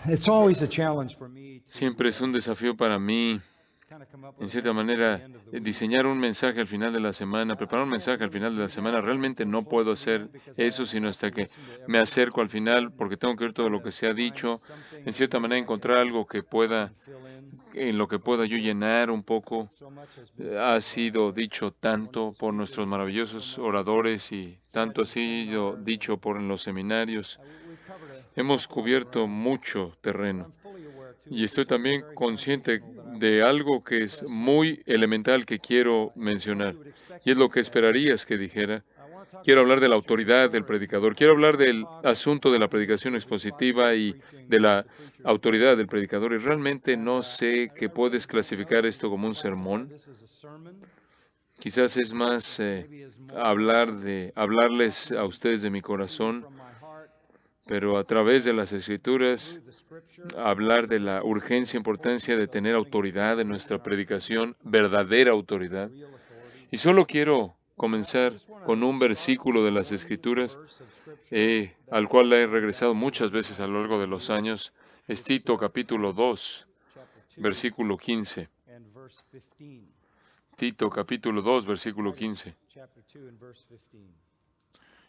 It's always a challenge for me Siempre es un desafío para mí, en cierta manera, diseñar un mensaje al final de la semana, preparar un mensaje al final de la semana. Realmente no puedo hacer eso sino hasta que me acerco al final, porque tengo que ver todo lo que se ha dicho. En cierta manera, encontrar algo que pueda, en lo que pueda yo llenar un poco. Ha sido dicho tanto por nuestros maravillosos oradores y tanto ha sido dicho por en los seminarios. Hemos cubierto mucho terreno. Y estoy también consciente de algo que es muy elemental que quiero mencionar, y es lo que esperarías que dijera. Quiero hablar de la autoridad del predicador. Quiero hablar del asunto de la predicación expositiva y de la autoridad del predicador. Y realmente no sé que puedes clasificar esto como un sermón. Quizás es más hablarles a ustedes de mi corazón, pero a través de las Escrituras, hablar de la urgencia e importancia de tener autoridad en nuestra predicación, verdadera autoridad. Y solo quiero comenzar con un versículo de las Escrituras, al cual he regresado muchas veces a lo largo de los años. Es Tito capítulo 2, versículo 15. Tito capítulo 2, versículo 15.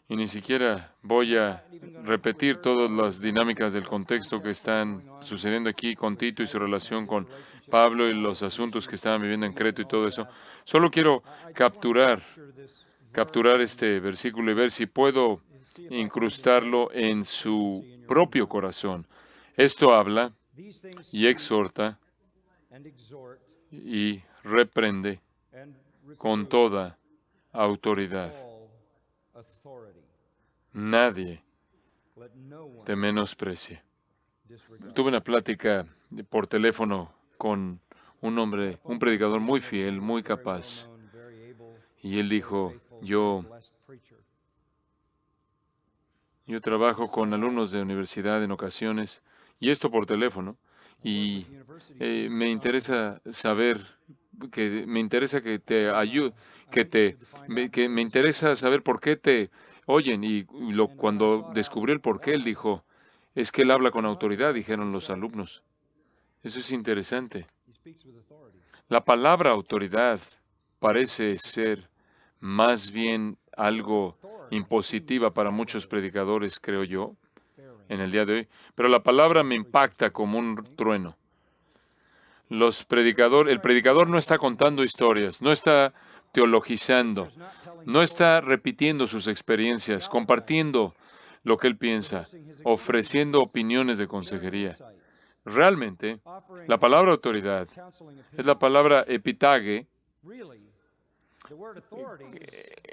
Y ni siquiera voy a repetir todas las dinámicas del contexto que están sucediendo aquí con Tito y su relación con Pablo y los asuntos que estaban viviendo en Creto y todo eso. Solo quiero capturar este versículo y ver si puedo incrustarlo en su propio corazón. Esto habla y exhorta y reprende con toda autoridad. Nadie te menosprecie. Tuve una plática por teléfono con un hombre, un predicador muy fiel, muy capaz, y él dijo, yo trabajo con alumnos de universidad en ocasiones, y esto por teléfono, y me interesa saber me interesa que te ayude, que me interesa saber por qué te oyen. Y cuando descubrió el por qué, él dijo, es que él habla con autoridad, dijeron los alumnos. Eso es interesante. La palabra autoridad parece ser más bien algo impositiva para muchos predicadores, creo yo, en el día de hoy, pero la palabra me impacta como un trueno. El predicador no está contando historias, no está teologizando, no está repitiendo sus experiencias, compartiendo lo que él piensa, ofreciendo opiniones de consejería. Realmente, la palabra autoridad es la palabra epitage.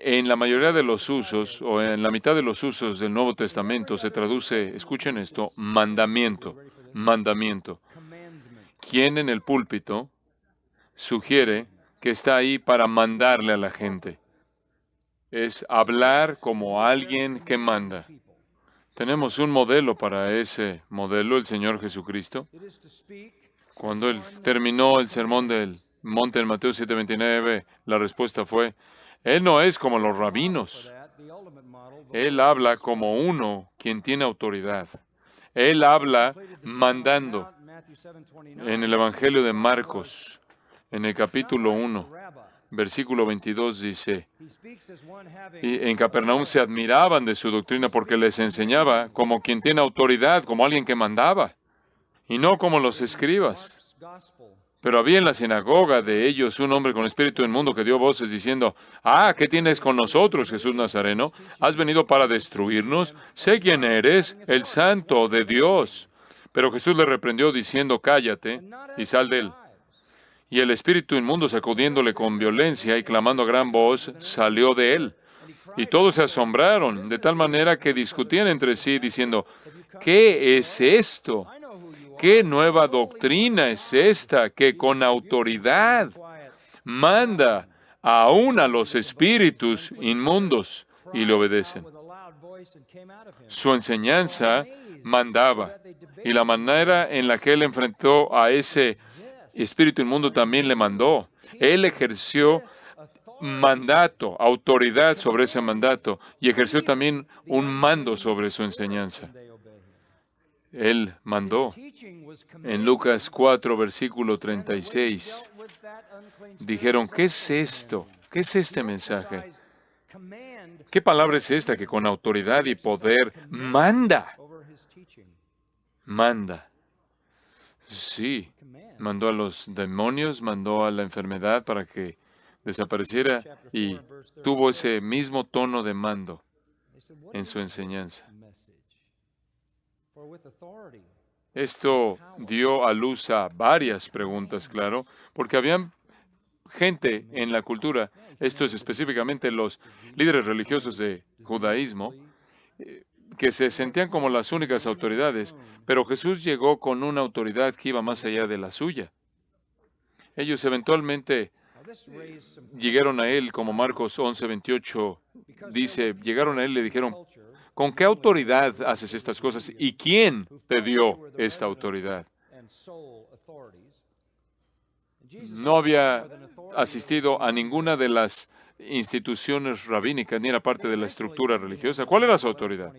En la mayoría de los usos, o en la mitad de los usos del Nuevo Testamento, se traduce, escuchen esto, mandamiento, mandamiento. ¿Quién en el púlpito sugiere que está ahí para mandarle a la gente? Es hablar como alguien que manda. Tenemos un modelo para ese modelo, el Señor Jesucristo. Cuando Él terminó el sermón del monte en Mateo 7:29, la respuesta fue, Él no es como los rabinos. Él habla como uno quien tiene autoridad. Él habla mandando. En el Evangelio de Marcos, en el capítulo 1, versículo 22 dice, y en Capernaum se admiraban de su doctrina porque les enseñaba como quien tiene autoridad, como alguien que mandaba, y no como los escribas. Pero había en la sinagoga de ellos un hombre con espíritu inmundo que dio voces diciendo, ¿qué tienes con nosotros, Jesús Nazareno? ¿Has venido para destruirnos? Sé quién eres, el Santo de Dios. Pero Jesús le reprendió diciendo, cállate y sal de él. Y el espíritu inmundo, sacudiéndole con violencia y clamando a gran voz, salió de él. Y todos se asombraron, de tal manera que discutían entre sí, diciendo, ¿qué es esto? ¿Qué nueva doctrina es esta que con autoridad manda aún a los espíritus inmundos y le obedecen? Su enseñanza mandaba, y la manera en la que él enfrentó a ese espíritu inmundo también le mandó. Él ejerció mandato, autoridad sobre ese mandato, y ejerció también un mando sobre su enseñanza. Él mandó. En Lucas 4, versículo 36, dijeron, ¿qué es esto? ¿Qué es este mensaje? ¿Qué palabra es esta que con autoridad y poder manda? Manda. Sí, mandó a los demonios, mandó a la enfermedad para que desapareciera y tuvo ese mismo tono de mando en su enseñanza. Esto dio a luz a varias preguntas, claro, porque habían gente en la cultura, esto es específicamente los líderes religiosos de judaísmo, que se sentían como las únicas autoridades, pero Jesús llegó con una autoridad que iba más allá de la suya. Ellos eventualmente llegaron a él, como Marcos 11:28 dice, llegaron a él y le dijeron, ¿con qué autoridad haces estas cosas? ¿Y quién te dio esta autoridad? No había asistido a ninguna de las instituciones rabínicas ni era parte de la estructura religiosa. ¿Cuál era su autoridad?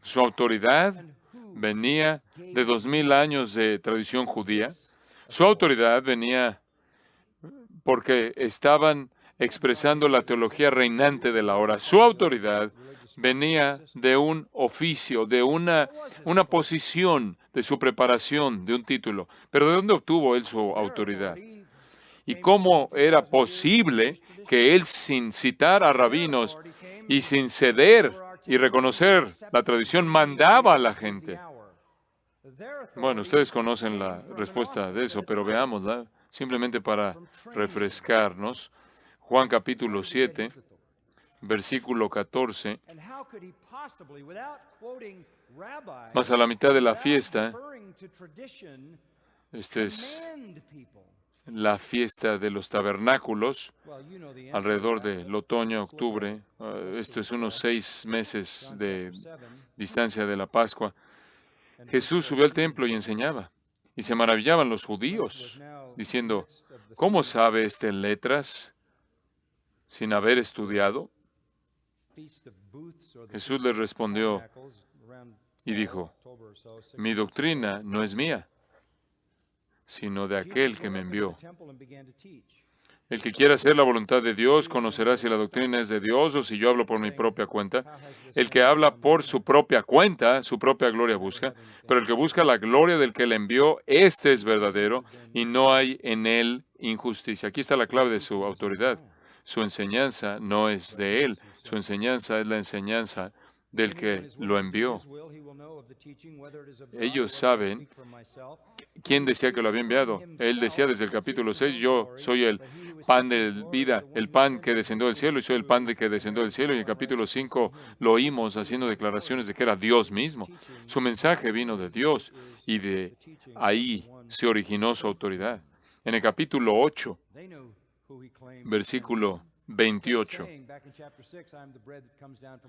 Su autoridad venía de 2000 años de tradición judía. Su autoridad venía porque estaban expresando la teología reinante de la hora. Su autoridad venía de un oficio, de una posición, de su preparación, de un título. Pero ¿de dónde obtuvo él su autoridad? ¿Y cómo era posible que él, sin citar a rabinos y sin ceder y reconocer la tradición, mandaba a la gente? Bueno, ustedes conocen la respuesta de eso, pero veámosla simplemente para refrescarnos. Juan capítulo 7, versículo 14. Más a la mitad de la fiesta, esta es la fiesta de los tabernáculos, alrededor del otoño, octubre. Esto es unos 6 meses de distancia de la Pascua. Jesús subió al templo y enseñaba. Y se maravillaban los judíos, diciendo, ¿cómo sabe este letras sin haber estudiado? Jesús les respondió y dijo, mi doctrina no es mía, sino de aquel que me envió. El que quiera hacer la voluntad de Dios conocerá si la doctrina es de Dios o si yo hablo por mi propia cuenta. El que habla por su propia cuenta, su propia gloria busca, pero el que busca la gloria del que le envió, este es verdadero y no hay en él injusticia. Aquí está la clave de su autoridad. Su enseñanza no es de él, su enseñanza es la enseñanza del que lo envió. Ellos saben quién decía que lo había enviado. Él decía desde el capítulo 6, yo soy el pan de vida, el pan que descendió del cielo, y soy el pan que descendió del cielo. Y en el capítulo 5 lo oímos haciendo declaraciones de que era Dios mismo. Su mensaje vino de Dios y de ahí se originó su autoridad. En el capítulo 8, versículo 28.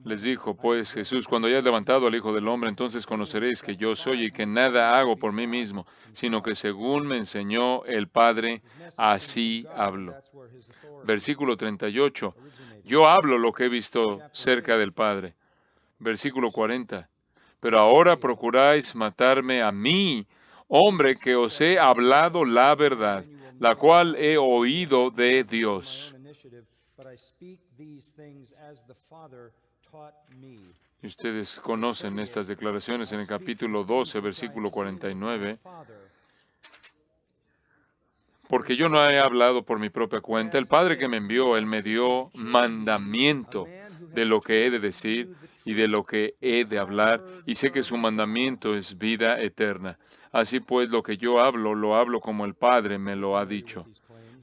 Les dijo, pues, Jesús, cuando hayas levantado al Hijo del Hombre, entonces conoceréis que yo soy y que nada hago por mí mismo, sino que según me enseñó el Padre, así hablo. Versículo 38. Yo hablo lo que he visto cerca del Padre. Versículo 40. Pero ahora procuráis matarme a mí, hombre que os he hablado la verdad, la cual he oído de Dios. Y ustedes conocen estas declaraciones en el capítulo 12, versículo 49. Porque yo no he hablado por mi propia cuenta. El Padre que me envió, Él me dio mandamiento de lo que he de decir y de lo que he de hablar. Y sé que su mandamiento es vida eterna. Así pues, lo que yo hablo, lo hablo como el Padre me lo ha dicho.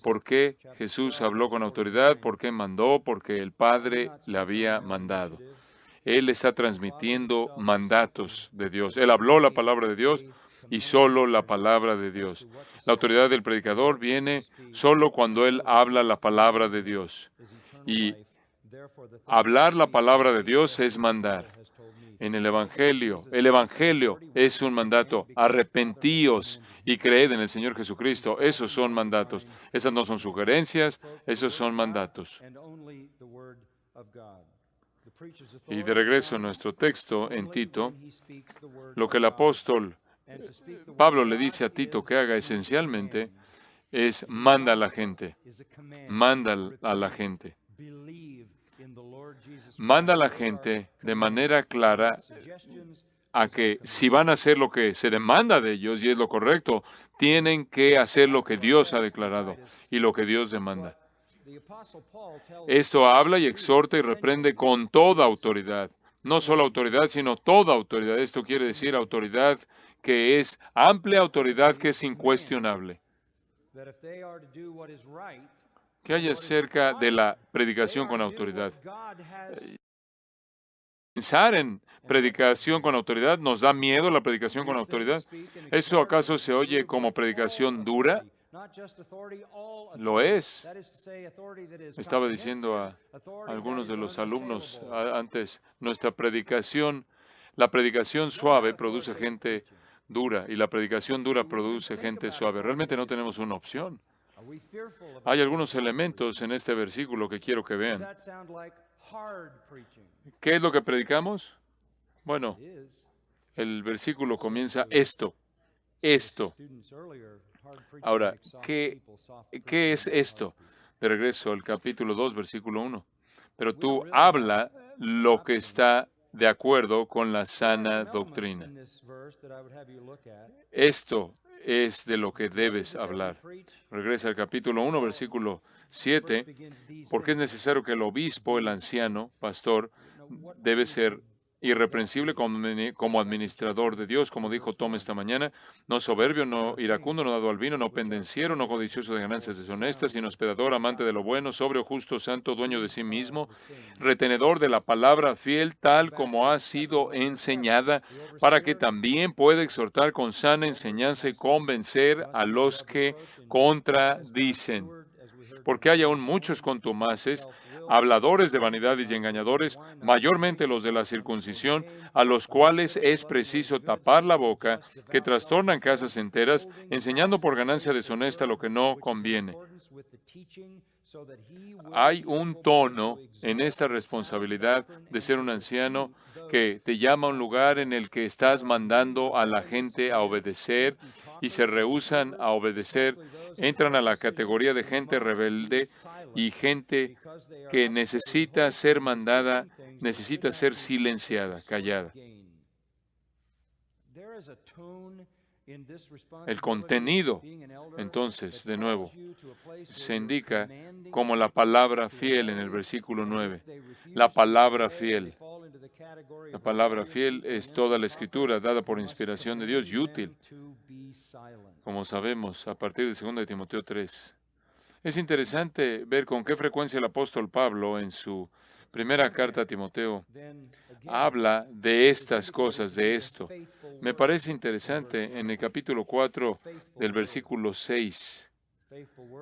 ¿Por qué Jesús habló con autoridad? ¿Por qué mandó? Porque el Padre le había mandado. Él está transmitiendo mandatos de Dios. Él habló la palabra de Dios y solo la palabra de Dios. La autoridad del predicador viene solo cuando él habla la palabra de Dios. Y hablar la palabra de Dios es mandar. En el Evangelio es un mandato. Arrepentíos y creed en el Señor Jesucristo. Esos son mandatos. Esas no son sugerencias, esos son mandatos. Y de regreso a nuestro texto en Tito, lo que el apóstol Pablo le dice a Tito que haga esencialmente es manda a la gente, manda a la gente. Manda a la gente de manera clara a que si van a hacer lo que se demanda de ellos, y es lo correcto, tienen que hacer lo que Dios ha declarado y lo que Dios demanda. Esto habla y exhorta y reprende con toda autoridad. No solo autoridad, sino toda autoridad. Esto quiere decir autoridad que es amplia, autoridad que es incuestionable. ¿Qué hay acerca de la predicación con autoridad? Pensar en predicación con autoridad, ¿nos da miedo la predicación con autoridad? ¿Eso acaso se oye como predicación dura? Lo es. Estaba diciendo a algunos de los alumnos antes, la predicación suave produce gente dura y la predicación dura produce gente suave. Realmente no tenemos una opción. Hay algunos elementos en este versículo que quiero que vean. ¿Qué es lo que predicamos? Bueno, el versículo comienza esto. Ahora, ¿qué es esto? De regreso al capítulo 2, versículo 1. Pero tú habla lo que está de acuerdo con la sana doctrina. Esto es de lo que debes hablar. Regresa al capítulo 1, versículo 7, porque es necesario que el obispo, el anciano, pastor, debe ser irreprensible como administrador de Dios, como dijo Tom esta mañana, no soberbio, no iracundo, no dado al vino, no pendenciero, no codicioso de ganancias deshonestas, sino hospedador, amante de lo bueno, sobrio, justo, santo, dueño de sí mismo, retenedor de la palabra, fiel tal como ha sido enseñada, para que también pueda exhortar con sana enseñanza y convencer a los que contradicen. Porque hay aún muchos contumaces, habladores de vanidades y engañadores, mayormente los de la circuncisión, a los cuales es preciso tapar la boca, que trastornan casas enteras, enseñando por ganancia deshonesta lo que no conviene. Hay un tono en esta responsabilidad de ser un anciano que te llama a un lugar en el que estás mandando a la gente a obedecer y se rehúsan a obedecer, entran a la categoría de gente rebelde y gente que necesita ser mandada, necesita ser silenciada, callada. El contenido, entonces, de nuevo, se indica como la palabra fiel en el versículo 9. La palabra fiel. La palabra fiel es toda la escritura dada por inspiración de Dios y útil, como sabemos, a partir de 2 de Timoteo 3. Es interesante ver con qué frecuencia el apóstol Pablo en su primera carta a Timoteo habla de estas cosas, de esto. Me parece interesante en el capítulo 4 del versículo 6.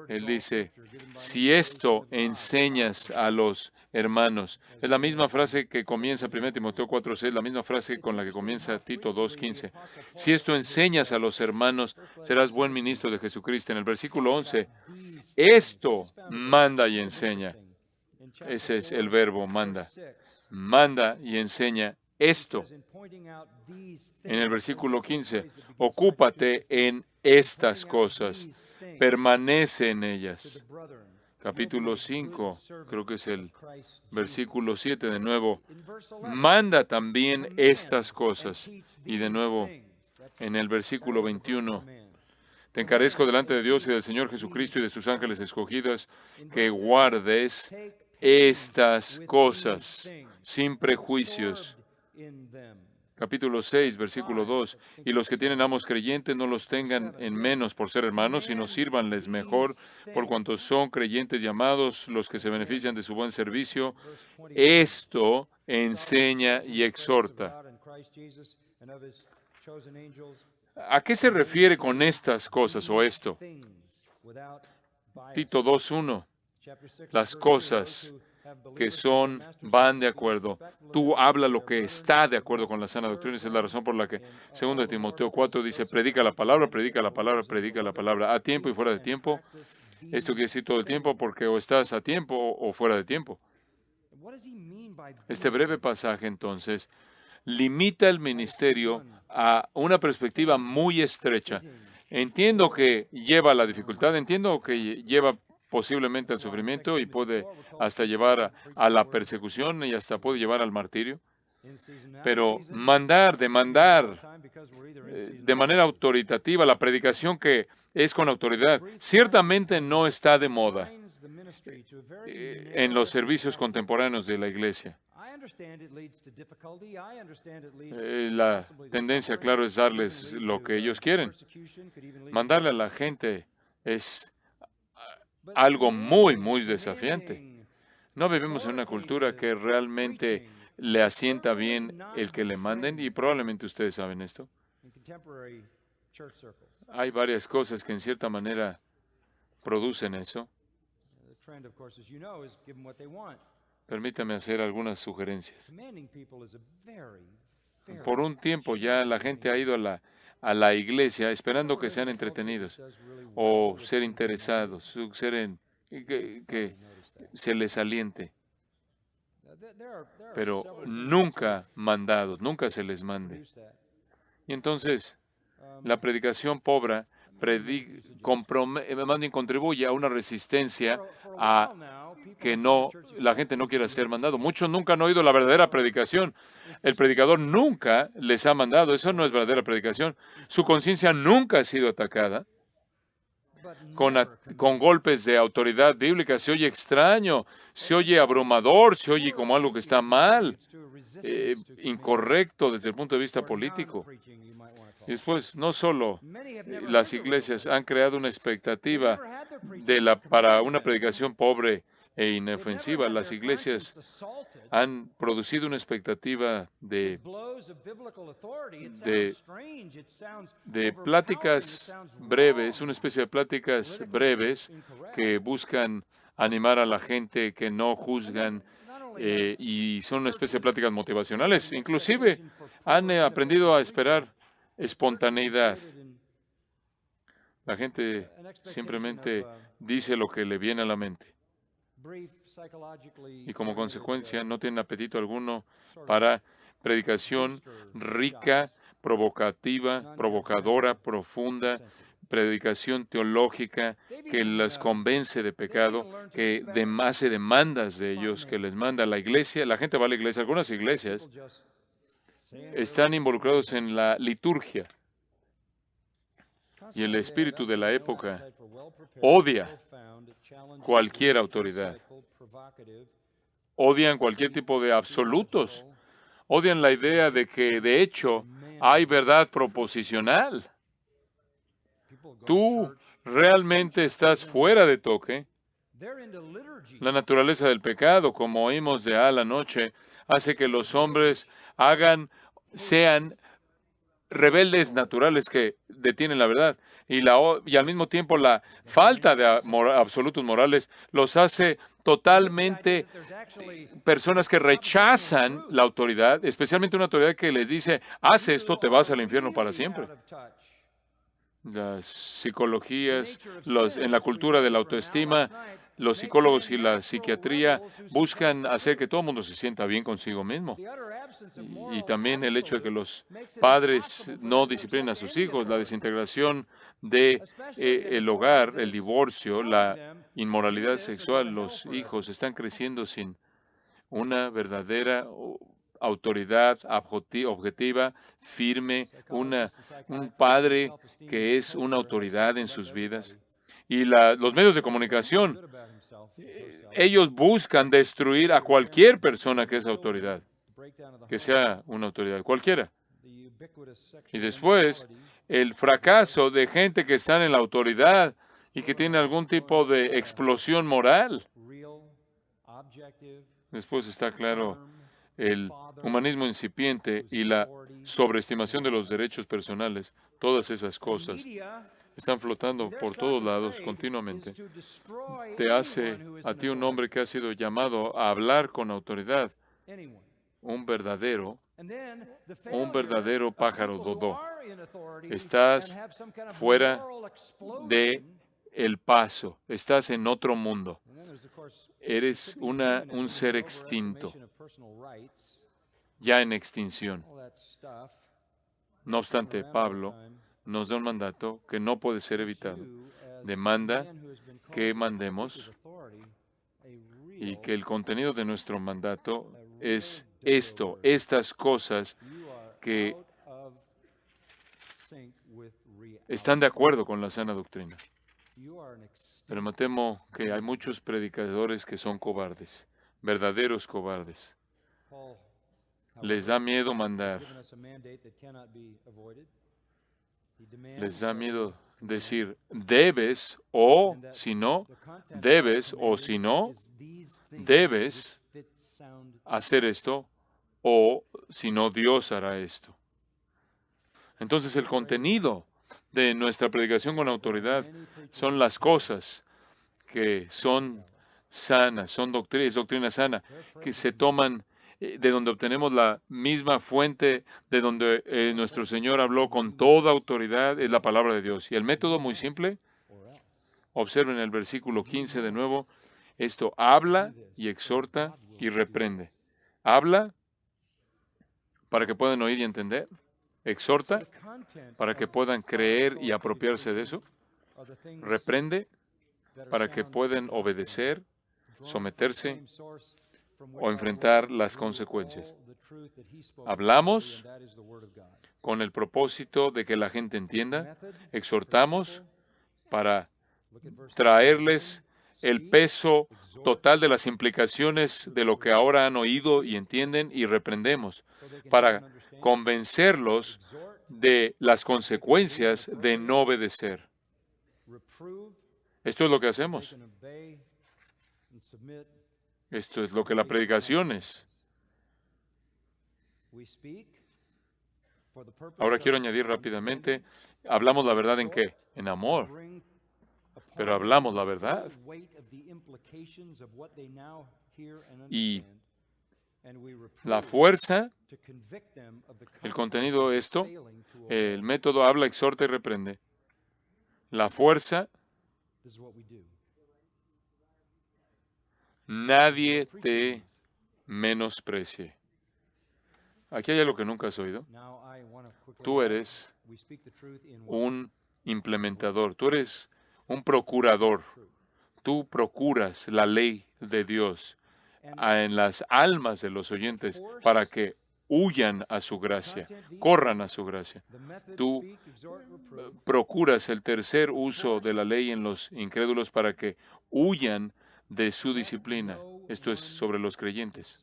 Él dice, si esto enseñas a los hermanos, es la misma frase que comienza 1 Timoteo 4:6, la misma frase con la que comienza Tito 2:15. Si esto enseñas a los hermanos, serás buen ministro de Jesucristo. En el versículo 11, esto manda y enseña. Ese es el verbo manda. Manda y enseña esto. En el versículo 15, ocúpate en estas cosas, permanece en ellas. Capítulo 5, creo que es el versículo 7 de nuevo, manda también estas cosas. Y de nuevo, en el versículo 21, te encarezco delante de Dios y del Señor Jesucristo y de sus ángeles escogidos, que guardes estas cosas sin prejuicios. Capítulo 6, versículo 2. Y los que tienen amos creyentes no los tengan en menos por ser hermanos, sino sírvanles mejor por cuanto son creyentes llamados, los que se benefician de su buen servicio. Esto enseña y exhorta. ¿A qué se refiere con estas cosas o esto? Tito 2:1. Las cosas que van de acuerdo. Tú habla lo que está de acuerdo con la sana doctrina. Esa es la razón por la que 2 Timoteo 4 dice, predica la palabra, predica la palabra, predica la palabra, a tiempo y fuera de tiempo. Esto quiere decir todo el tiempo porque o estás a tiempo o fuera de tiempo. Este breve pasaje, entonces, limita el ministerio a una perspectiva muy estrecha. Entiendo que lleva a la dificultad, entiendo que lleva posiblemente al sufrimiento y puede hasta llevar a la persecución y hasta puede llevar al martirio, pero demandar de manera autoritativa la predicación que es con autoridad, ciertamente no está de moda en los servicios contemporáneos de la iglesia. La tendencia, claro, es darles lo que ellos quieren. Mandarle a la gente es algo muy, muy desafiante. No vivimos en una cultura que realmente le asienta bien el que le manden, y probablemente ustedes saben esto. Hay varias cosas que en cierta manera producen eso. Permítame hacer algunas sugerencias. Por un tiempo ya la gente ha ido a la iglesia esperando que sean entretenidos o ser interesados, que se les aliente, pero nunca mandados, nunca se les mande. Y entonces, la predicación pobre más bien contribuye a una resistencia a que la gente no quiera ser mandado. Muchos nunca han oído la verdadera predicación. El predicador nunca les ha mandado. Eso no es verdadera predicación. Su conciencia nunca ha sido atacada con golpes de autoridad bíblica. Se oye extraño, se oye abrumador, se oye como algo que está mal, incorrecto desde el punto de vista político. Y después, no solo las iglesias han creado una expectativa para una predicación pobre e inofensiva. Las iglesias han producido una expectativa de pláticas breves, una especie de pláticas breves que buscan animar a la gente, que no juzgan, y son una especie de pláticas motivacionales. Inclusive han aprendido a esperar espontaneidad. La gente simplemente dice lo que le viene a la mente. Y como consecuencia no tienen apetito alguno para predicación rica, provocativa, provocadora, profunda, predicación teológica que les convence de pecado, que hace demandas de ellos, que les manda la iglesia. La gente va a la iglesia. Algunas iglesias están involucrados en la liturgia, y el espíritu de la época odia cualquier autoridad. Odian cualquier tipo de absolutos. Odian la idea de que, de hecho, hay verdad proposicional. Tú realmente estás fuera de toque. La naturaleza del pecado, como oímos de la noche, hace que los hombres sean rebeldes naturales que detienen la verdad. Y al mismo tiempo la falta de absolutos morales los hace totalmente personas que rechazan la autoridad, especialmente una autoridad que les dice, haz esto, te vas al infierno para siempre. Las psicologías, en la cultura de la autoestima, los psicólogos y la psiquiatría buscan hacer que todo el mundo se sienta bien consigo mismo. Y también el hecho de que los padres no disciplinen a sus hijos, la desintegración el hogar, el divorcio, la inmoralidad sexual. Los hijos están creciendo sin una verdadera autoridad objetiva, firme, un padre que es una autoridad en sus vidas. Y los medios de comunicación, ellos buscan destruir a cualquier persona que es autoridad, que sea una autoridad cualquiera. Y después, el fracaso de gente que está en la autoridad y que tiene algún tipo de explosión moral. Después está claro el humanismo incipiente y la sobreestimación de los derechos personales. Todas esas cosas están flotando por todos lados continuamente. Te hace a ti un hombre que ha sido llamado a hablar con autoridad, un verdadero pájaro dodó. Estás fuera de el paso, estás en otro mundo. And then there's, of course, Eres un ser extinto, overestimation of personal rights, ya en extinción. all that stuff. No obstante, Pablo nos da un mandato que no puede ser evitado. Demanda que mandemos y que el contenido de nuestro mandato es esto, estas cosas que están de acuerdo con la sana doctrina. Pero me temo que hay muchos predicadores que son cobardes, verdaderos cobardes. Les da miedo mandar. Les da miedo decir, debes o si no, debes o si no, debes hacer esto o si no, Dios hará esto. Entonces el contenido de nuestra predicación con autoridad son las cosas que son sanas, son doctrina, es doctrina sana, que se toman de donde obtenemos la misma fuente de donde nuestro Señor habló con toda autoridad, es la palabra de Dios. Y el método muy simple, observen el versículo 15 de nuevo, esto habla y exhorta y reprende. Habla para que puedan oír y entender. Exhorta para que puedan creer y apropiarse de eso. Reprende para que puedan obedecer, someterse o enfrentar las consecuencias. Hablamos con el propósito de que la gente entienda. Exhortamos para traerles el peso total de las implicaciones de lo que ahora han oído y entienden, y reprendemos para convencerlos de las consecuencias de no obedecer. Esto es lo que hacemos. Esto es lo que la predicación es. Ahora quiero añadir rápidamente, ¿hablamos la verdad en qué? En amor. Pero hablamos la verdad. Y la fuerza, el contenido de esto, el método habla, exhorta y reprende. La fuerza, nadie te menosprecie. Aquí hay algo que nunca has oído. Tú eres un implementador, tú eres un procurador. Tú procuras la ley de Dios en las almas de los oyentes para que huyan a su gracia, corran a su gracia. Tú procuras el tercer uso de la ley en los incrédulos para que huyan de su disciplina. Esto es sobre los creyentes.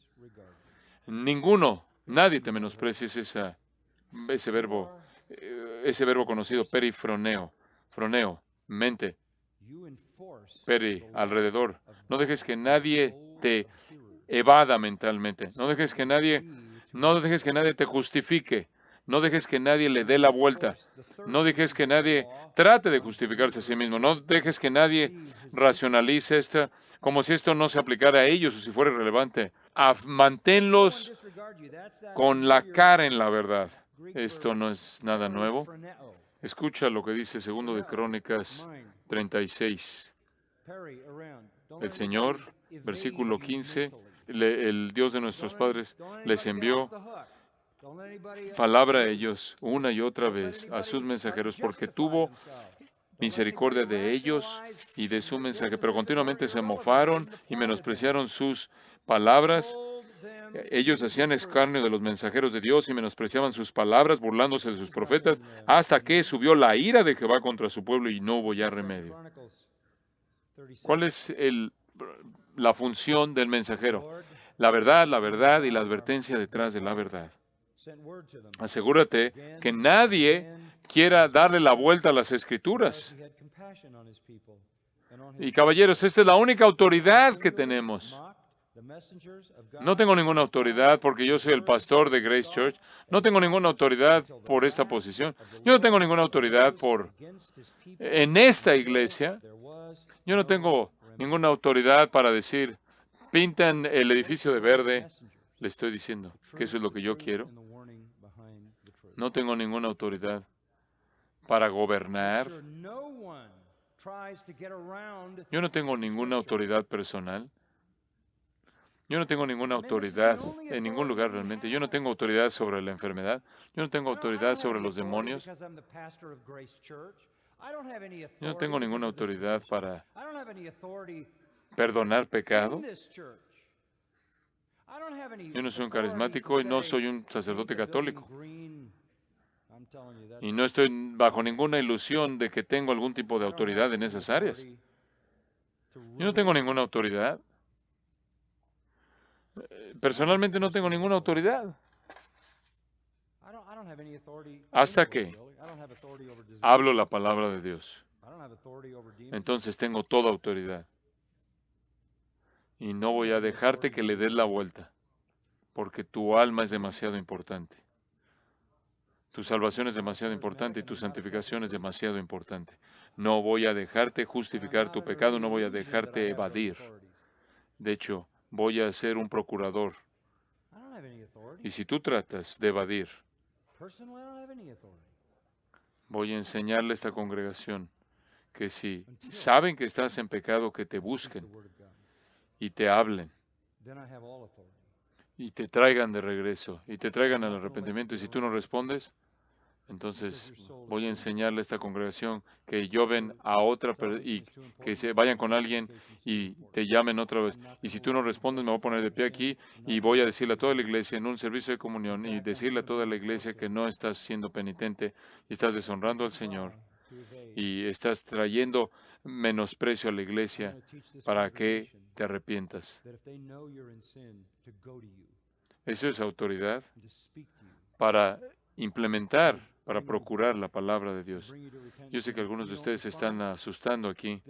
Nadie te menosprecie, ese verbo conocido, perifroneo, froneo, mente, alrededor. No dejes que nadie te evada mentalmente. No dejes que nadie te justifique. No dejes que nadie le dé la vuelta. No dejes que nadie trate de justificarse a sí mismo. No dejes que nadie racionalice esto como si esto no se aplicara a ellos o si fuera irrelevante. Manténlos con la cara en la verdad. Esto no es nada nuevo. Escucha lo que dice 2 de Crónicas 36. El Señor, versículo 15, el Dios de nuestros padres les envió palabra a ellos una y otra vez, a sus mensajeros, porque tuvo misericordia de ellos y de su mensaje. Pero continuamente se mofaron y menospreciaron sus palabras. Ellos hacían escarnio de los mensajeros de Dios y menospreciaban sus palabras, burlándose de sus profetas, hasta que subió la ira de Jehová contra su pueblo y no hubo ya remedio. ¿Cuál es la función del mensajero? La verdad y la advertencia detrás de la verdad. Asegúrate que nadie quiera darle la vuelta a las Escrituras. Y caballeros, esta es la única autoridad que tenemos. No tengo ninguna autoridad porque yo soy el pastor de Grace Church. No tengo ninguna autoridad por esta posición. Yo no tengo ninguna autoridad en esta iglesia. Yo no tengo ninguna autoridad para decir, pintan el edificio de verde. Le estoy diciendo que eso es lo que yo quiero. No tengo ninguna autoridad para gobernar Yo no tengo ninguna autoridad personal. Yo no tengo ninguna autoridad en ningún lugar realmente. Yo no tengo autoridad sobre la enfermedad. Yo no tengo autoridad sobre los demonios. Yo no tengo ninguna autoridad para perdonar pecado. Yo no soy un carismático y no soy un sacerdote católico. Y no estoy bajo ninguna ilusión de que tengo algún tipo de autoridad en esas áreas. Yo no tengo ninguna autoridad. Personalmente no tengo ninguna autoridad. Hasta que hablo la palabra de Dios. Entonces tengo toda autoridad. Y no voy a dejarte que le des la vuelta, porque tu alma es demasiado importante. Tu salvación es demasiado importante y tu santificación es demasiado importante. No voy a dejarte justificar tu pecado, no voy a dejarte evadir. De hecho, voy a ser un procurador. Y si tú tratas de evadir, voy a enseñarle a esta congregación que si saben que estás en pecado, que te busquen y te hablen y te traigan de regreso y te traigan al arrepentimiento. Y si tú no respondes, entonces voy a enseñarle a esta congregación que lloven a otra y que se vayan con alguien y te llamen otra vez. Y si tú no respondes, me voy a poner de pie aquí y voy a decirle a toda la iglesia en un servicio de comunión y decirle a toda la iglesia que no estás siendo penitente y estás deshonrando al Señor y estás trayendo menosprecio a la iglesia para que te arrepientas. Eso es autoridad para implementar, para procurar la palabra de Dios. Yo sé que algunos de ustedes se están asustando aquí.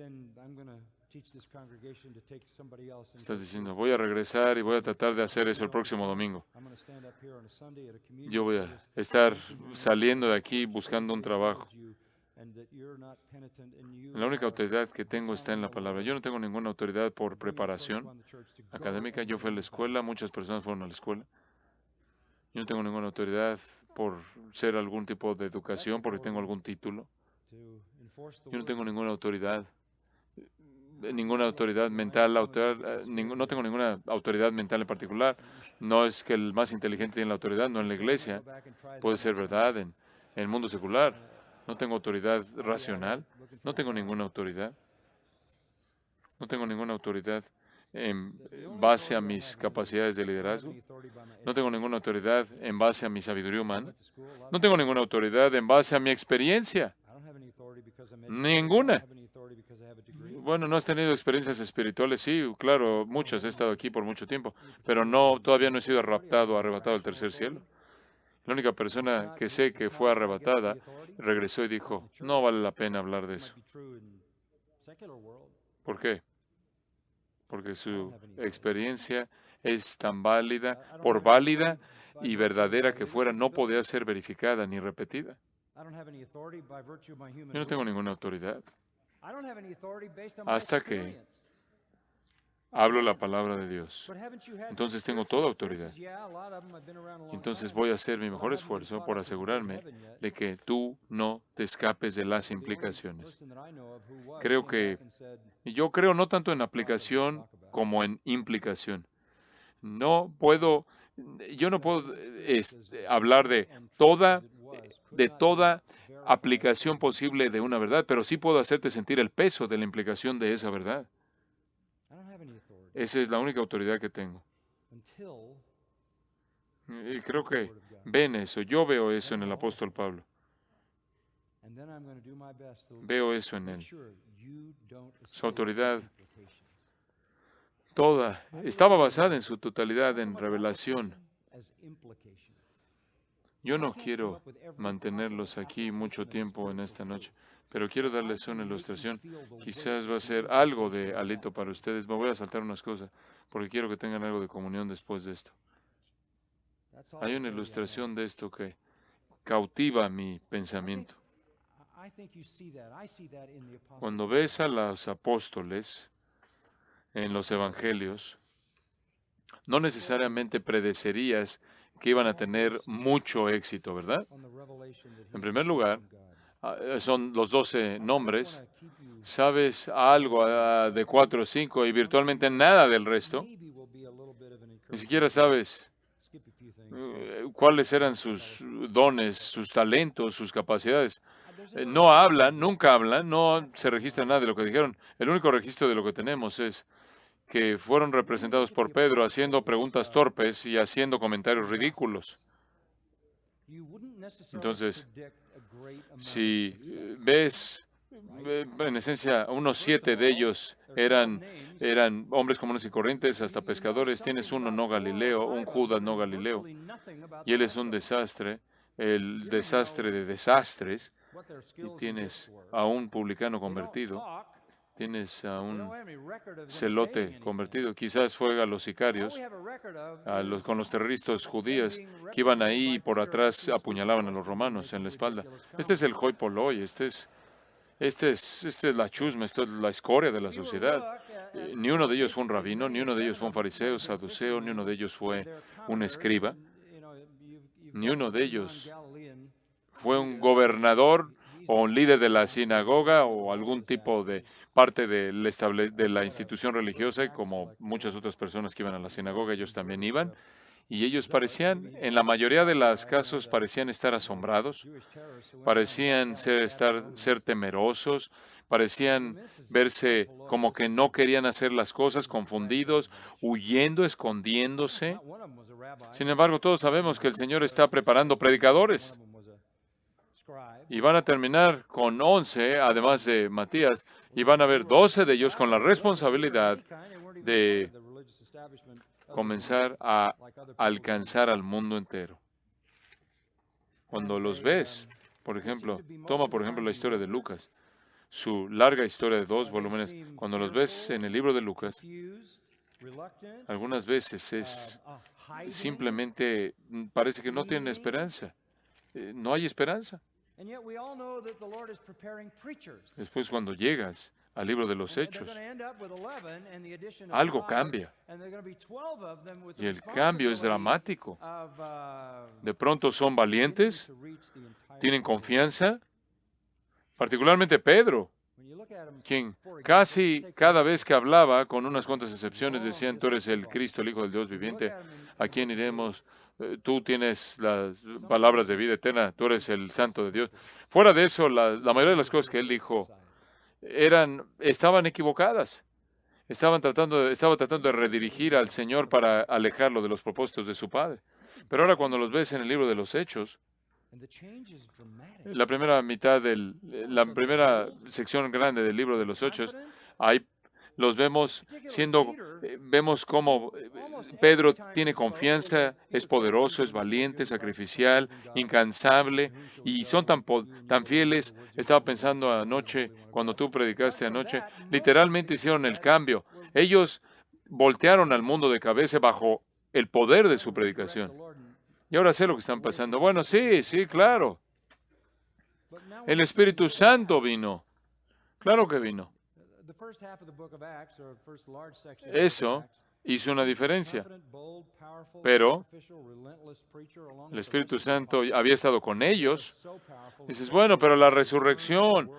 Estás diciendo, voy a regresar y voy a tratar de hacer eso el próximo domingo. Yo voy a estar saliendo de aquí buscando un trabajo. La única autoridad que tengo está en la palabra. Yo no tengo ninguna autoridad por preparación académica. Yo fui a la escuela, muchas personas fueron a la escuela. Yo no tengo ninguna autoridad por ser algún tipo de educación, porque tengo algún título. Yo no tengo ninguna autoridad mental, no tengo ninguna autoridad mental en particular. No es que el más inteligente tiene la autoridad, no en la iglesia. Puede ser verdad en el mundo secular. No tengo autoridad racional. No tengo ninguna autoridad. No tengo ninguna autoridad en base a mis capacidades de liderazgo. No tengo ninguna autoridad en base a mi sabiduría humana. No tengo ninguna autoridad en base a mi experiencia. Ninguna. Bueno, ¿no has tenido experiencias espirituales? Sí, claro, muchas. He estado aquí por mucho tiempo, pero todavía no he sido arrebatado al tercer cielo. La única persona que sé que fue arrebatada regresó y dijo, no vale la pena hablar de eso. ¿Por qué? Porque su experiencia es tan válida, por válida y verdadera que fuera, no podía ser verificada ni repetida. Yo no tengo ninguna autoridad hasta que hablo la palabra de Dios. Entonces tengo toda autoridad. Entonces voy a hacer mi mejor esfuerzo por asegurarme de que tú no te escapes de las implicaciones. Yo creo no tanto en aplicación como en implicación. Yo no puedo hablar de toda aplicación posible de una verdad, pero sí puedo hacerte sentir el peso de la implicación de esa verdad. Esa es la única autoridad que tengo. Y creo que ven eso. Yo veo eso en el apóstol Pablo. Veo eso en él. Su autoridad estaba basada en su totalidad en revelación. Yo no quiero mantenerlos aquí mucho tiempo en esta noche, pero quiero darles una ilustración. Quizás va a ser algo de alento para ustedes. Me voy a saltar unas cosas, porque quiero que tengan algo de comunión después de esto. Hay una ilustración de esto que cautiva mi pensamiento. Cuando ves a los apóstoles en los evangelios, no necesariamente predecerías que iban a tener mucho éxito, ¿verdad? En primer lugar, son los 12 nombres. Sabes algo de 4 o 5 y virtualmente nada del resto. Ni siquiera sabes cuáles eran sus dones, sus talentos, sus capacidades. No hablan, nunca hablan, no se registra nada de lo que dijeron. El único registro de lo que tenemos es que fueron representados por Pedro haciendo preguntas torpes y haciendo comentarios ridículos. Entonces, si ves, en esencia, unos 7 de ellos eran hombres comunes y corrientes, hasta pescadores. Tienes uno no Galileo, un Judas no Galileo, y él es un desastre, el desastre de desastres. Y tienes a un publicano convertido, tienes a un celote convertido. Quizás fue a los sicarios, con los terroristas judíos que iban ahí y por atrás apuñalaban a los romanos en la espalda. Este es el hoi polloi, este es la chusma, esto es la escoria de la sociedad. Ni uno de ellos fue un rabino, ni uno de ellos fue un fariseo, saduceo, ni uno de ellos fue un escriba, ni uno de ellos fue un gobernador o un líder de la sinagoga o algún tipo de parte de la institución religiosa, como muchas otras personas que iban a la sinagoga, ellos también iban. Y ellos parecían, en la mayoría de los casos, parecían estar asombrados, parecían ser temerosos, parecían verse como que no querían hacer las cosas, confundidos, huyendo, escondiéndose. Sin embargo, todos sabemos que el Señor está preparando predicadores. Y van a terminar con 11, además de Matías, y van a haber 12 de ellos con la responsabilidad de comenzar a alcanzar al mundo entero. Cuando los ves, por ejemplo, toma por ejemplo la historia de Lucas, su larga historia de 2 volúmenes. Cuando los ves en el libro de Lucas, algunas veces es simplemente parece que no tienen esperanza. No hay esperanza. Después, cuando llegas al libro de los Hechos, algo cambia. Y el cambio es dramático. De pronto son valientes, tienen confianza, particularmente Pedro, quien casi cada vez que hablaba, con unas cuantas excepciones, decían: tú eres el Cristo, el Hijo del Dios viviente, ¿a quién iremos? Tú tienes las palabras de vida eterna, tú eres el Santo de Dios. Fuera de eso, la mayoría de las cosas que él dijo estaban equivocadas. Estaba tratando de redirigir al Señor para alejarlo de los propósitos de su Padre. Pero ahora cuando los ves en el libro de los Hechos, la primera sección grande del libro de los Hechos, ahí los vemos vemos cómo Pedro tiene confianza, es poderoso, es valiente, sacrificial, incansable, y son tan fieles. Estaba pensando anoche, cuando tú predicaste anoche, literalmente hicieron el cambio. Ellos voltearon al mundo de cabeza bajo el poder de su predicación. Y ahora sé lo que están pasando. Bueno, sí, claro. El Espíritu Santo vino. Claro que vino. Eso hizo una diferencia. Pero el Espíritu Santo había estado con ellos. Dices, bueno, pero la resurrección.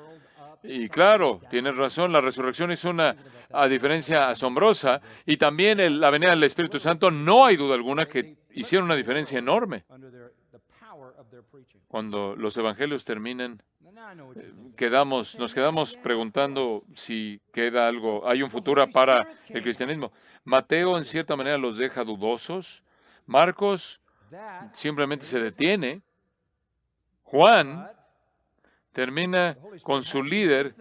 Y claro, tienes razón, la resurrección hizo una diferencia asombrosa. Y también la venida del Espíritu Santo, no hay duda alguna que hicieron una diferencia enorme. Cuando los evangelios terminan, nos quedamos preguntando si queda algo, hay un futuro para el cristianismo. Mateo en cierta manera los deja dudosos. Marcos simplemente se detiene. Juan termina con su líder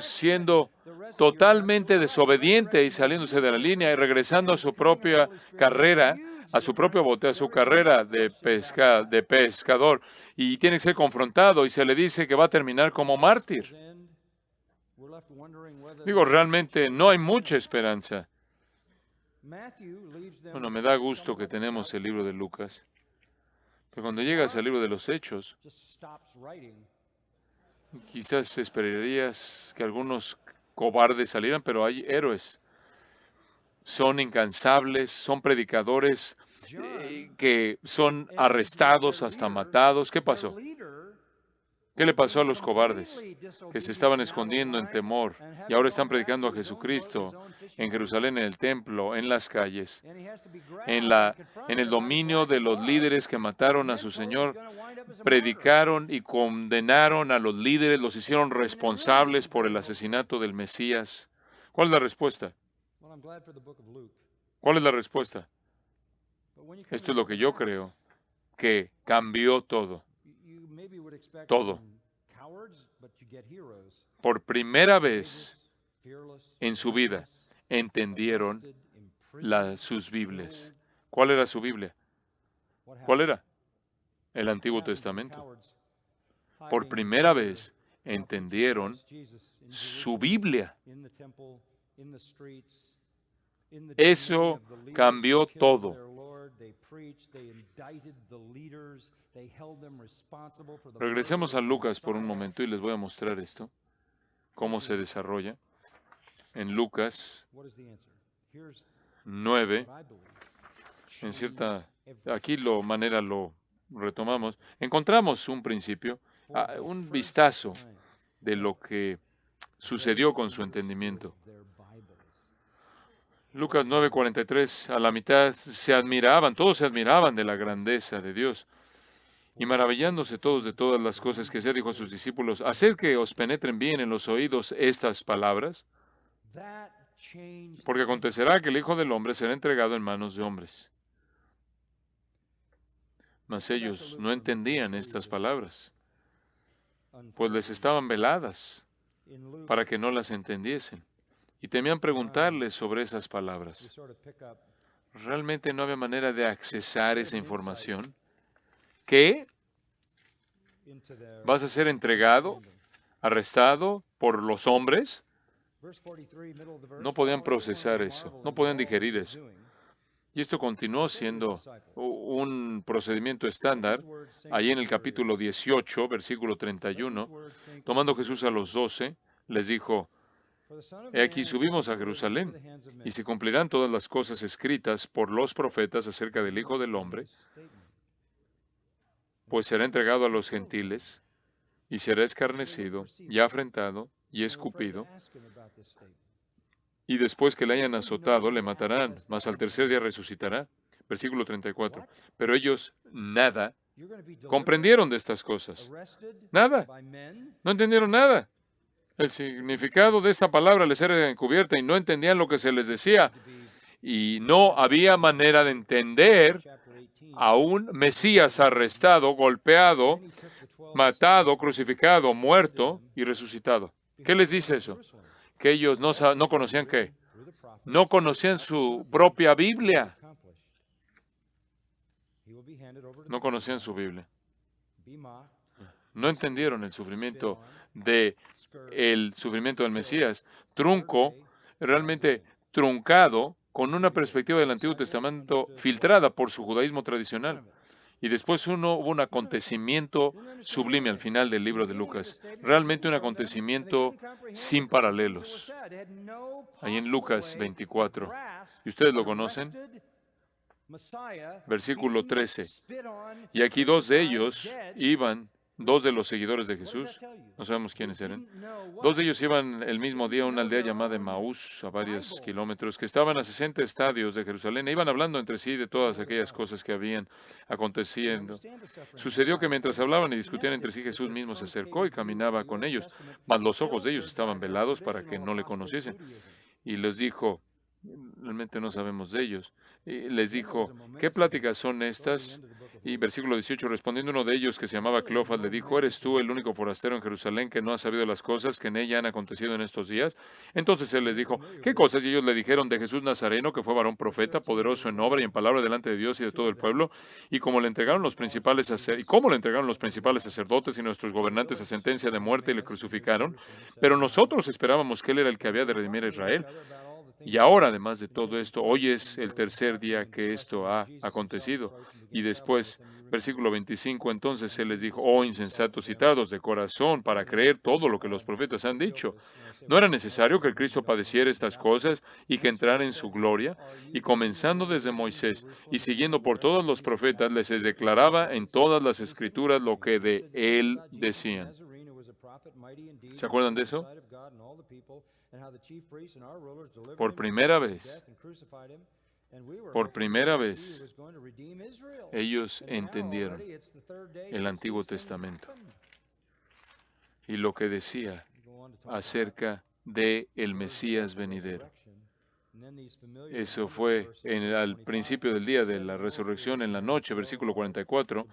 siendo totalmente desobediente y saliéndose de la línea y regresando a su propia carrera, a su propio bote, a su carrera de pescador, y tiene que ser confrontado y se le dice que va a terminar como mártir. Digo, realmente no hay mucha esperanza. Bueno, me da gusto que tenemos el libro de Lucas, pero cuando llegas al libro de los Hechos, quizás esperarías que algunos cobardes salieran, pero hay héroes. Son incansables, son predicadores que son arrestados hasta matados. ¿Qué pasó? ¿Qué le pasó a los cobardes que se estaban escondiendo en temor y ahora están predicando a Jesucristo en Jerusalén, en el templo, en las calles, en el dominio de los líderes que mataron a su Señor? Predicaron y condenaron a los líderes, los hicieron responsables por el asesinato del Mesías. ¿Cuál es la respuesta? ¿Cuál es la respuesta? Esto es lo que yo creo, que cambió todo. Todo. Por primera vez en su vida entendieron sus Biblias. ¿Cuál era su Biblia? ¿Cuál era? El Antiguo Testamento. Por primera vez entendieron su Biblia. Eso cambió todo. Regresemos a Lucas por un momento y les voy a mostrar esto, cómo se desarrolla. En Lucas 9, aquí lo retomamos, encontramos un principio, un vistazo de lo que sucedió con su entendimiento. Lucas 9:43, a la mitad todos se admiraban de la grandeza de Dios. Y maravillándose todos de todas las cosas que se dijo a sus discípulos, haced que os penetren bien en los oídos estas palabras, porque acontecerá que el Hijo del Hombre será entregado en manos de hombres. Mas ellos no entendían estas palabras, pues les estaban veladas para que no las entendiesen. Y temían preguntarles sobre esas palabras. ¿Realmente no había manera de accesar esa información? ¿Qué? ¿Vas a ser entregado, arrestado por los hombres? No podían procesar eso, no podían digerir eso. Y esto continuó siendo un procedimiento estándar. Allí en el capítulo 18, versículo 31, tomando Jesús a los 12, les dijo, he aquí subimos a Jerusalén, y se cumplirán todas las cosas escritas por los profetas acerca del Hijo del Hombre, pues será entregado a los gentiles, y será escarnecido, y afrentado, y escupido, y después que le hayan azotado, le matarán, mas al tercer día resucitará. Versículo 34. Pero ellos nada comprendieron de estas cosas. Nada. No entendieron nada. El significado de esta palabra les era encubierta y no entendían lo que se les decía. Y no había manera de entender a un Mesías arrestado, golpeado, matado, crucificado, muerto y resucitado. ¿Qué les dice eso? Que ellos no conocían ¿qué? No conocían su propia Biblia. No conocían su Biblia. No entendieron el sufrimiento del Mesías. Realmente truncado, con una perspectiva del Antiguo Testamento filtrada por su judaísmo tradicional. Y después hubo un acontecimiento sublime al final del libro de Lucas. Realmente un acontecimiento sin paralelos. Ahí en Lucas 24. ¿Y ustedes lo conocen? Versículo 13. Y aquí dos de los seguidores de Jesús, no sabemos quiénes eran, dos de ellos iban el mismo día a una aldea llamada Emaús, a varios kilómetros, que estaban a 60 estadios de Jerusalén, e iban hablando entre sí de todas aquellas cosas que habían aconteciendo. Sucedió que mientras hablaban y discutían entre sí, Jesús mismo se acercó y caminaba con ellos, mas los ojos de ellos estaban velados para que no le conociesen. Y les dijo, realmente no sabemos de ellos. Y les dijo, ¿qué pláticas son estas? Y versículo 18, respondiendo uno de ellos que se llamaba Cleofas, le dijo, ¿eres tú el único forastero en Jerusalén que no ha sabido las cosas que en ella han acontecido en estos días? Entonces él les dijo, ¿qué cosas? Y ellos le dijeron de Jesús Nazareno, que fue varón profeta, poderoso en obra y en palabra delante de Dios y de todo el pueblo, y cómo le entregaron los principales sacerdotes y nuestros gobernantes a sentencia de muerte y le crucificaron. Pero nosotros esperábamos que él era el que había de redimir a Israel. Y ahora, además de todo esto, hoy es el tercer día que esto ha acontecido. Y después, versículo 25, entonces Él les dijo, oh insensatos y tardos de corazón para creer todo lo que los profetas han dicho. ¿No era necesario que el Cristo padeciera estas cosas y que entrara en su gloria? Y comenzando desde Moisés y siguiendo por todos los profetas, les declaraba en todas las escrituras lo que de Él decían. ¿Se acuerdan de eso? Por primera vez, ellos entendieron el Antiguo Testamento y lo que decía acerca de el Mesías venidero. Eso fue al principio del día de la resurrección, en la noche, versículo 44.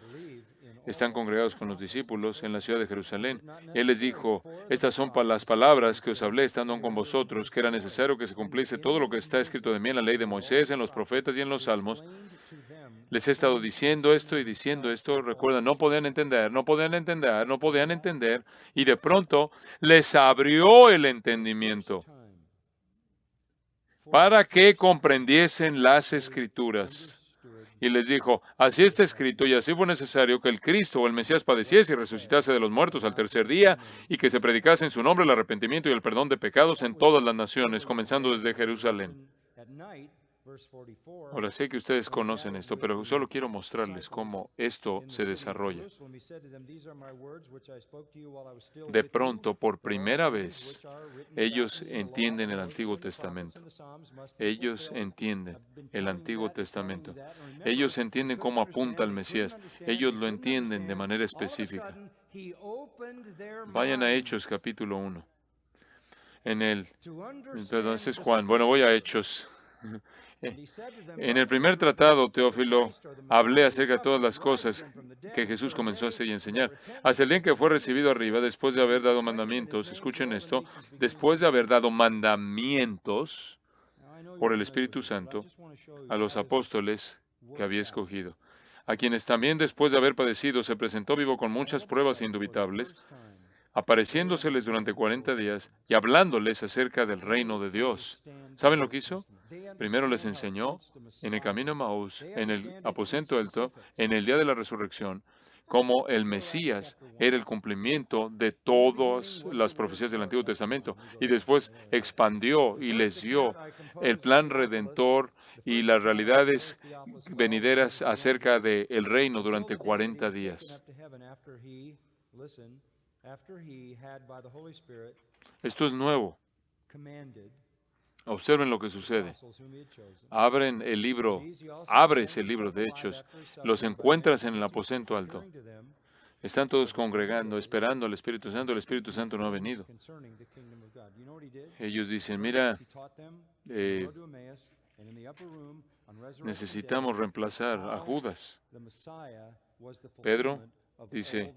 Están congregados con los discípulos en la ciudad de Jerusalén. Él les dijo, estas son las palabras que os hablé estando aún con vosotros, que era necesario que se cumpliese todo lo que está escrito de mí en la ley de Moisés, en los profetas y en los salmos. Les he estado diciendo esto y diciendo esto. Recuerda, no podían entender, y de pronto les abrió el entendimiento para que comprendiesen las Escrituras. Y les dijo, así está escrito y así fue necesario que el Cristo o el Mesías padeciese y resucitase de los muertos al tercer día y que se predicase en su nombre el arrepentimiento y el perdón de pecados en todas las naciones, comenzando desde Jerusalén. Ahora sé que ustedes conocen esto, pero solo quiero mostrarles cómo esto se desarrolla. De pronto, por primera vez, ellos entienden el Antiguo Testamento. Ellos entienden el Antiguo Testamento. Ellos entienden cómo apunta al Mesías. Ellos lo entienden de manera específica. Vayan a Hechos capítulo 1. Perdón, ese es Juan. Bueno, voy a Hechos. En el primer tratado, Teófilo, hablé acerca de todas las cosas que Jesús comenzó a hacer y enseñar. Hasta el día en que fue recibido arriba, después de haber dado mandamientos, escuchen esto, después de haber dado mandamientos por el Espíritu Santo a los apóstoles que había escogido, a quienes también después de haber padecido se presentó vivo con muchas pruebas indubitables, apareciéndoseles durante 40 días y hablándoles acerca del reino de Dios. ¿Saben lo que hizo? Primero les enseñó en el camino a Maús, en el aposento alto, en el día de la resurrección, cómo el Mesías era el cumplimiento de todas las profecías del Antiguo Testamento. Y después expandió y les dio el plan redentor y las realidades venideras acerca del reino durante 40 días. Esto es nuevo. Observen lo que sucede. Abres el libro de Hechos, los encuentras en el aposento alto. Están todos congregando, esperando al Espíritu Santo. El Espíritu Santo no ha venido. Ellos dicen, mira, necesitamos reemplazar a Judas. Pedro dice,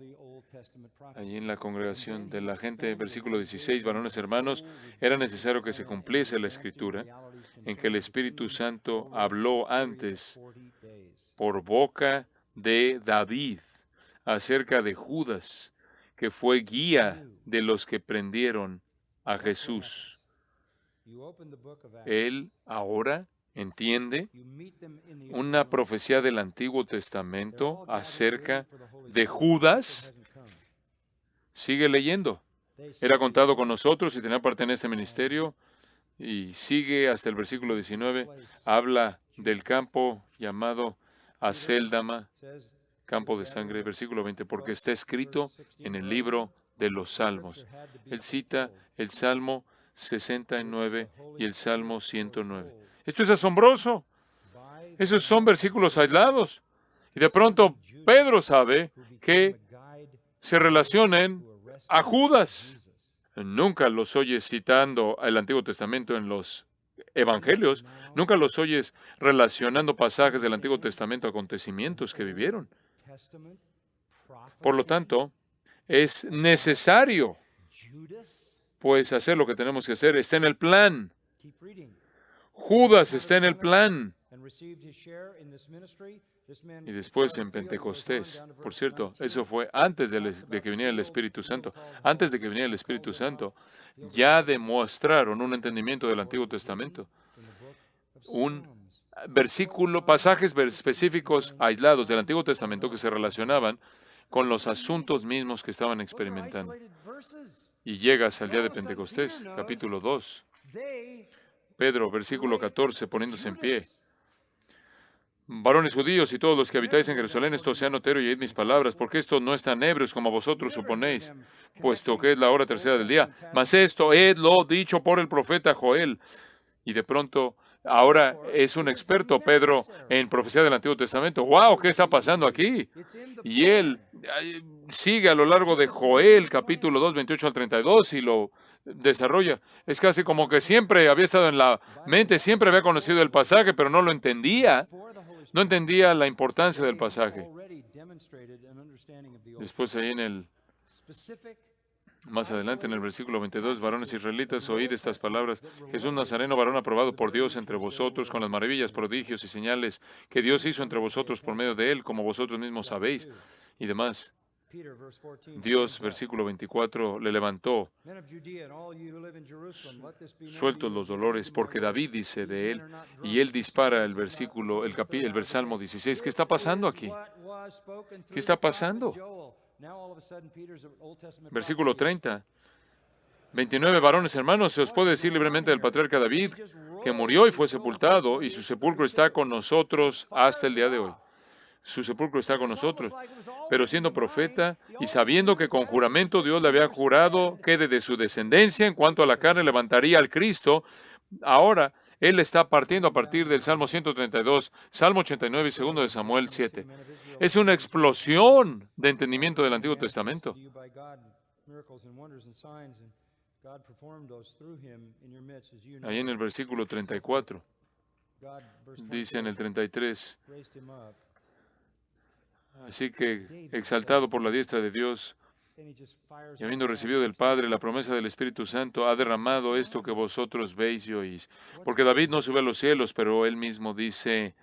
allí en la congregación de la gente, versículo 16, varones hermanos, era necesario que se cumpliese la Escritura en que el Espíritu Santo habló antes por boca de David acerca de Judas, que fue guía de los que prendieron a Jesús. Él ahora entiende una profecía del Antiguo Testamento acerca de Judas. Sigue leyendo. Era contado con nosotros y tenía parte en este ministerio. Y sigue hasta el versículo 19. Habla del campo llamado Acéldama, campo de sangre. Versículo 20, porque está escrito en el libro de los Salmos. Él cita el Salmo 69 y el Salmo 109. Esto es asombroso. Esos son versículos aislados. Y de pronto Pedro sabe que se relacionan a Judas. Nunca los oyes citando el Antiguo Testamento en los Evangelios. Nunca los oyes relacionando pasajes del Antiguo Testamento a acontecimientos que vivieron. Por lo tanto, es necesario, pues, hacer lo que tenemos que hacer. Está en el plan. Judas está en el plan. Y después en Pentecostés, por cierto, eso fue antes de que viniera el Espíritu Santo. Antes de que viniera el Espíritu Santo, ya demostraron un entendimiento del Antiguo Testamento. Un versículo, pasajes específicos aislados del Antiguo Testamento que se relacionaban con los asuntos mismos que estaban experimentando. Y llegas al día de Pentecostés, capítulo 2. Pedro, versículo 14, poniéndose en pie. Varones judíos y todos los que habitáis en Jerusalén, esto sea notero y oíd mis palabras, porque estos no están ebrios como vosotros suponéis, puesto que es la hora tercera del día. Mas esto es lo dicho por el profeta Joel. Y de pronto, ahora es un experto, Pedro, en profecía del Antiguo Testamento. ¡Wow! ¿Qué está pasando aquí? Y él sigue a lo largo de Joel, capítulo 2, 28 al 32, y lo desarrolla. Es casi como que siempre había estado en la mente, siempre había conocido el pasaje, pero no lo entendía. No entendía la importancia del pasaje. Después ahí más adelante en el versículo 22, varones israelitas, oíd estas palabras. Jesús Nazareno, varón aprobado por Dios entre vosotros, con las maravillas, prodigios y señales que Dios hizo entre vosotros por medio de él, como vosotros mismos sabéis, y demás. Dios, versículo 24, le levantó, sueltos los dolores, porque David dice de él, y él dispara el versículo, el Salmo 16. ¿Qué está pasando aquí? ¿Qué está pasando? Versículo 30. 29 varones hermanos, se os puede decir libremente del patriarca David, que murió y fue sepultado, y su sepulcro está con nosotros hasta el día de hoy. Su sepulcro está con nosotros. Pero siendo profeta y sabiendo que con juramento Dios le había jurado que de su descendencia en cuanto a la carne levantaría al Cristo, ahora él está partiendo a partir del Salmo 132, Salmo 89 y 2 de Samuel 7. Es una explosión de entendimiento del Antiguo Testamento. Ahí en el versículo 34, dice en el 33, así que, exaltado por la diestra de Dios, y habiendo recibido del Padre la promesa del Espíritu Santo, ha derramado esto que vosotros veis y oís. Porque David no sube a los cielos, pero él mismo dice,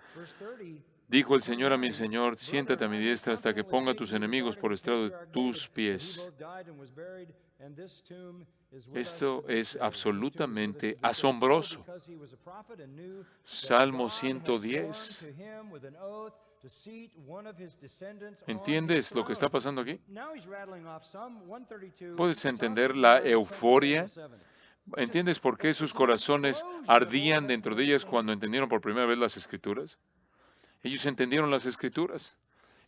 dijo el Señor a mi Señor, siéntate a mi diestra hasta que ponga a tus enemigos por estrado de tus pies. Esto es absolutamente asombroso. Salmo 110. ¿Entiendes lo que está pasando aquí? ¿Puedes entender la euforia? ¿Entiendes por qué sus corazones ardían dentro de ellas cuando entendieron por primera vez las Escrituras? Ellos entendieron las Escrituras.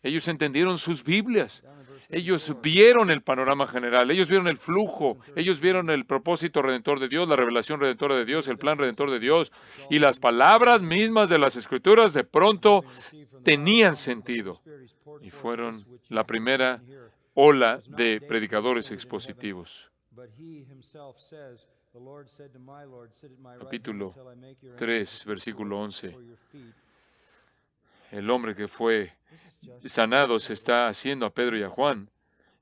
Ellos entendieron sus Biblias. Ellos vieron el panorama general. Ellos vieron el flujo. Ellos vieron el propósito redentor de Dios, la revelación redentora de Dios, el plan redentor de Dios. Y las palabras mismas de las Escrituras de pronto tenían sentido. Y fueron la primera ola de predicadores expositivos. Capítulo 3, versículo 11. El hombre que fue sanado se está haciendo a Pedro y a Juan,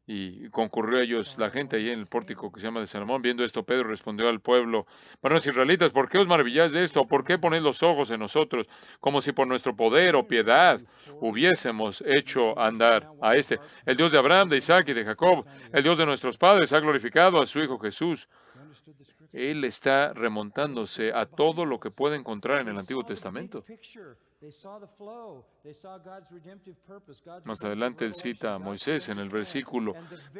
y concurrió a ellos la gente allí en el pórtico que se llama de Salomón. Viendo esto, Pedro respondió al pueblo, varones israelitas, ¿por qué os maravilláis de esto? ¿Por qué ponéis los ojos en nosotros, como si por nuestro poder o piedad hubiésemos hecho andar a este? El Dios de Abraham, de Isaac y de Jacob, el Dios de nuestros padres, ha glorificado a su Hijo Jesús. Él está remontándose a todo lo que puede encontrar en el Antiguo Testamento. Más adelante él cita a Moisés en el versículo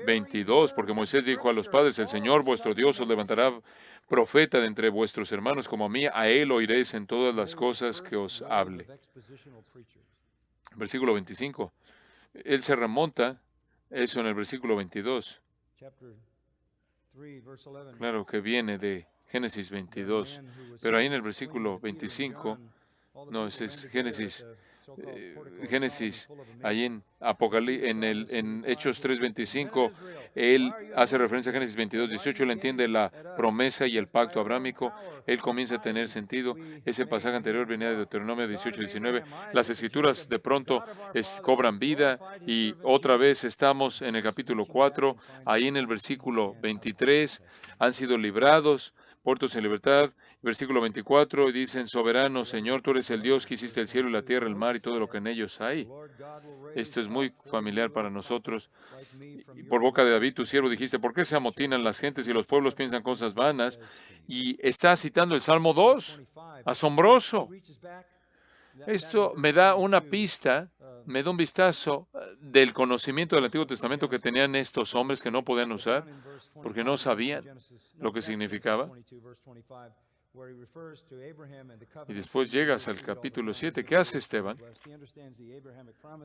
22, porque Moisés dijo a los padres, el Señor vuestro Dios os levantará profeta de entre vuestros hermanos como a mí, a él oiréis en todas las cosas que os hable. Versículo 25. Él se remonta, eso en el versículo 22. Claro que viene de Génesis 22, pero ahí en el versículo 25, no, ese es Génesis, ahí en en Hechos 3:25, él hace referencia a Génesis 22:18, él entiende la promesa y el pacto abrámico, él comienza a tener sentido. Ese pasaje anterior venía de Deuteronomio 18:19, las Escrituras de pronto cobran vida, y otra vez estamos en el capítulo 4, ahí en el versículo 23, han sido librados, puestos en libertad, Versículo 24, dicen, soberano Señor, tú eres el Dios que hiciste el cielo y la tierra, el mar y todo lo que en ellos hay. Esto es muy familiar para nosotros. Y por boca de David, tu siervo, dijiste, ¿por qué se amotinan las gentes y los pueblos piensan cosas vanas? Y está citando el Salmo 2. Asombroso. Esto me da una pista, me da un vistazo del conocimiento del Antiguo Testamento que tenían estos hombres que no podían usar porque no sabían lo que significaba. Y después llegas al capítulo 7. ¿Qué hace Esteban?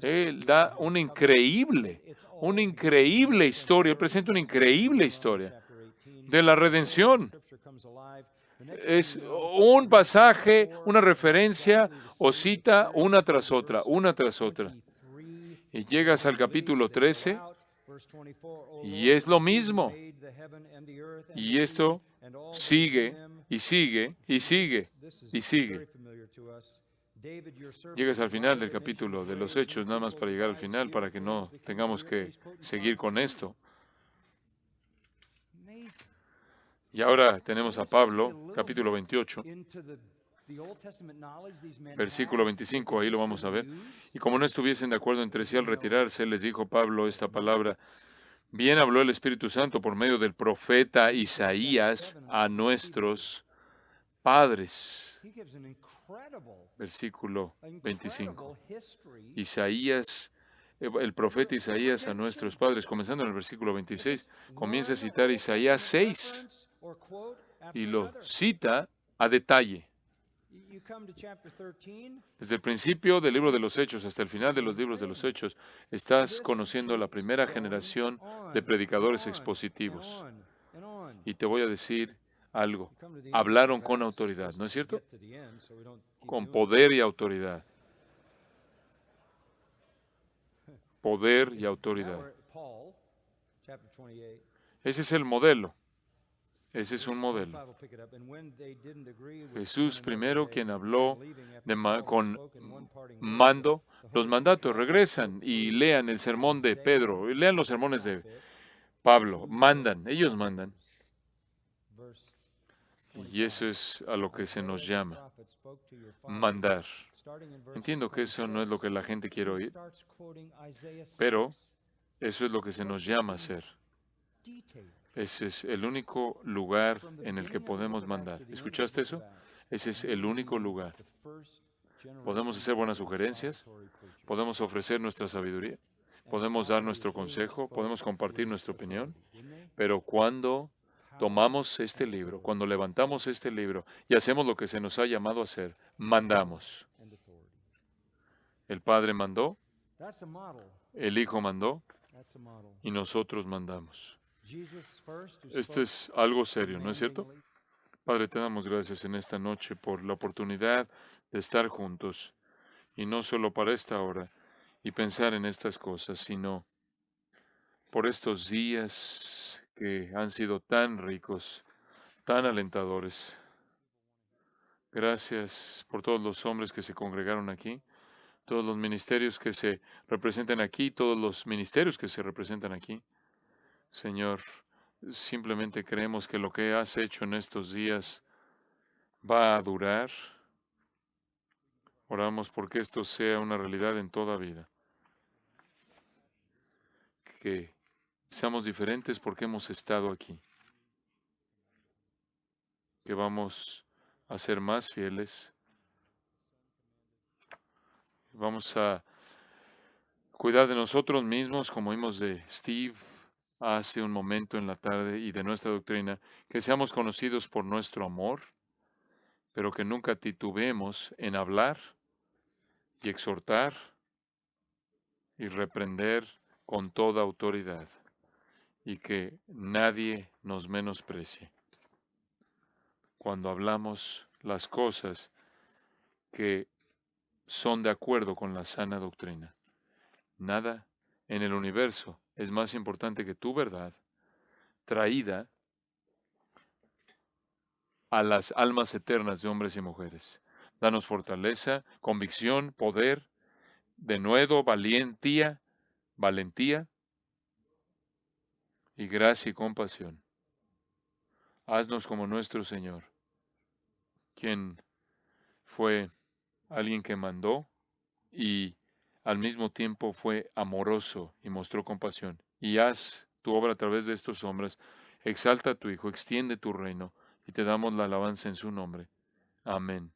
Él da una increíble historia, él presenta una increíble historia de la redención. Es un pasaje, una referencia o cita una tras otra, una tras otra. Y llegas al capítulo 13 y es lo mismo. Y esto sigue y sigue y sigue y sigue. Llegas al final del capítulo de los Hechos, nada más para llegar al final, para que no tengamos que seguir con esto. Y ahora tenemos a Pablo, capítulo 28, versículo 25, ahí lo vamos a ver. Y como no estuviesen de acuerdo entre sí al retirarse, les dijo Pablo esta palabra: bien habló el Espíritu Santo por medio del profeta Isaías a nuestros padres. Versículo 25. Isaías, el profeta Isaías a nuestros padres. Comenzando en el versículo 26, comienza a citar Isaías 6 y lo cita a detalle. Desde el principio del libro de los Hechos hasta el final de los libros de los Hechos, estás conociendo la primera generación de predicadores expositivos. Y te voy a decir algo. Hablaron con autoridad, ¿no es cierto? Con poder y autoridad. Poder y autoridad. Ese es el modelo. Ese es un modelo. Jesús primero, quien habló con mando, los mandatos regresan y lean el sermón de Pedro, y lean los sermones de Pablo, mandan, ellos mandan. Y eso es a lo que se nos llama, mandar. Entiendo que eso no es lo que la gente quiere oír, pero eso es lo que se nos llama hacer. Ese es el único lugar en el que podemos mandar. ¿Escuchaste eso? Ese es el único lugar. Podemos hacer buenas sugerencias, podemos ofrecer nuestra sabiduría, podemos dar nuestro consejo, podemos compartir nuestra opinión, pero cuando tomamos este libro, cuando levantamos este libro y hacemos lo que se nos ha llamado a hacer, mandamos. El Padre mandó, el Hijo mandó y nosotros mandamos. Esto es algo serio, ¿no es cierto? Padre, te damos gracias en esta noche por la oportunidad de estar juntos, y no solo para esta hora y pensar en estas cosas, sino por estos días que han sido tan ricos, tan alentadores. Gracias por todos los hombres que se congregaron aquí, todos los ministerios que se representan aquí, todos los ministerios que se representan aquí. Señor, simplemente creemos que lo que has hecho en estos días va a durar. Oramos porque esto sea una realidad en toda vida. Que seamos diferentes porque hemos estado aquí. Que vamos a ser más fieles. Vamos a cuidar de nosotros mismos, como vimos de Steve hace un momento en la tarde, y de nuestra doctrina. Que seamos conocidos por nuestro amor, pero que nunca titubeemos en hablar y exhortar y reprender con toda autoridad, y que nadie nos menosprecie cuando hablamos las cosas que son de acuerdo con la sana doctrina. Nada en el universo es más importante que tu verdad traída a las almas eternas de hombres y mujeres. Danos fortaleza, convicción, poder, denuedo, valentía y gracia y compasión. Haznos como nuestro Señor. quien fue alguien que mandó y al mismo tiempo fue amoroso y mostró compasión. Y haz tu obra a través de estos hombres. Exalta a tu Hijo, extiende tu reino y te damos la alabanza en su nombre. Amén.